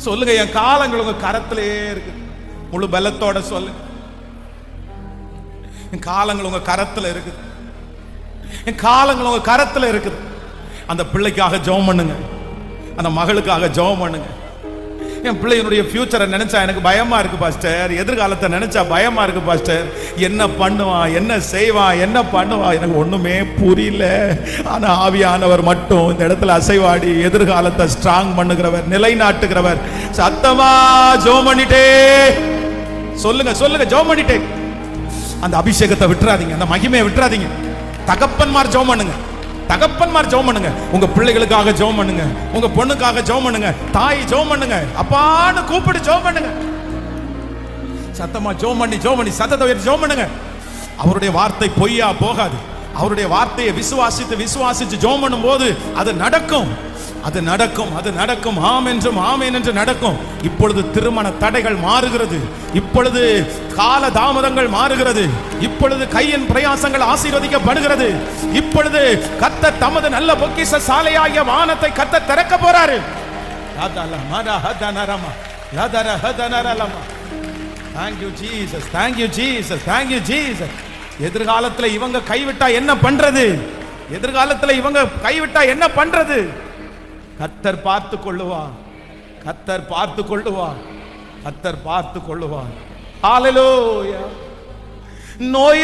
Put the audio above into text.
சொல்லுங்க, என் காலங்கள் உங்க கரத்திலே இருக்கு. முழு பலத்தோட சொல்லுங்க, என் காலங்கள் உங்க கரத்துல இருக்குது. என் காலங்கள் உங்க கரத்துல இருக்குது. அந்த பிள்ளைக்காக ஜெபம் பண்ணுங்க, அந்த மகளுக்காக ஜெபம் பண்ணுங்க. என் பிள்ளையினுடைய ஃபியூச்சரை நினைச்சா எனக்கு பயமா இருக்கு பாஸ்டர், எதிர்காலத்தை நினைச்சா பயமா இருக்கு பாஸ்டர். என்ன பண்ணுவான், என்ன செய்வான், என்ன பண்ணுவான், எனக்கு ஒண்ணுமே புரியல. ஆனா ஆவியானவர் மட்டும் இந்த இடத்துல அசைவாடி எதிர்காலத்தை ஸ்ட்ராங் பண்ணுகிறவர், நிலைநாட்டுகிறவர். சத்தமா ஜெபம் பண்ணிட்டே சொல்லுங்க, சொல்லுங்க, ஜெபம் பண்ணிட்டே. அந்த அபிஷேகத்தை விட்டுறாதீங்க, அந்த மகிமையை விட்டுறாதீங்க. தகப்பன்மார் ஜெபம் பண்ணுங்க, தகப்பன்மார் ஜெபம் பண்ணுங்க. உங்க பிள்ளைகளுக்காக ஜெபம் பண்ணுங்க, உங்க பொண்ணுக்காக ஜெபம் பண்ணுங்க, தாய் ஜெபம் பண்ணுங்க, அப்பான்னு கூப்பிட்டு ஜெபம் பண்ணுங்க. சத்தமா ஜெபம் பண்ணி சத்தத்தை உயர்த்தி ஜெபம் பண்ணுங்க. அவருடைய வார்த்தை பொய்யா போகாது. அவருடைய வார்த்தையை விசுவாசித்து ஜெபம் பண்ணும்போது அது நடக்கும், அது நடக்கும், அது நடக்கும். ஆமென் என்று நடக்கும். இப்பொழுது திருமண தடைகள் மாறுகிறது, இப்பொழுது கால தாமதங்கள் மாறுகிறது, இப்பொழுது கையின் பிரயாசங்கள் ஆசீர்வதிக்கப்படுகிறது. இப்பொழுது கர்த்தர் தமது நல்ல பொக்கிஷ சாலையாகிய வானத்தை கர்த்தர் திறக்க போறாரு. Thank you Jesus, thank you Jesus, thank you Jesus. எதிர்காலத்துல இவங்க கைவிட்டா என்ன பண்றது? எதிர்காலத்துல இவங்க கைவிட்டா என்ன பண்றது? கர்த்தர் பார்த்து கொள்ளுவார், கர்த்தர் பார்த்து கொள்ளுவார், கர்த்தர் பார்த்து கொள்ளுவார். ஹalleluya. நோய்